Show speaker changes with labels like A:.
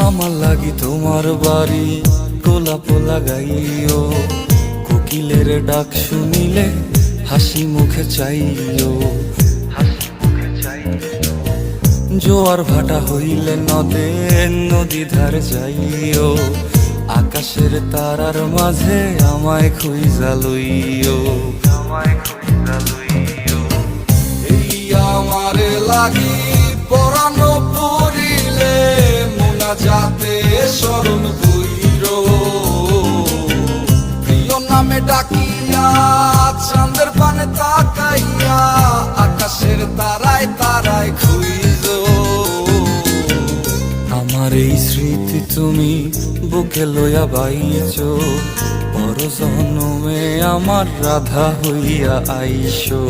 A: আমার লাগি তোমার বাড়ি গোলাপ লাগাইও, কোকিলের ডাক শুনিলে হাসি মুখে চাইও। জোয়ার ভাটা হইলে নদে নদী ধারে যাইও, আকাশের তারার মাঝে আমায় খুঁজা লইও। এই আমারে লাগি পরানো পড়িলে মোনাজাতে স্মরণ কইরো, প্রিয় নামে ডাকিয়া চাঁদের পানে তাকাইয়া আকাশের তারায় তারায় খুঁজো। আমার এই স্মৃতি তুমি বুকে লইয়া বাইছো, পর জন্মে আমার রাধা হইয়া আইসো।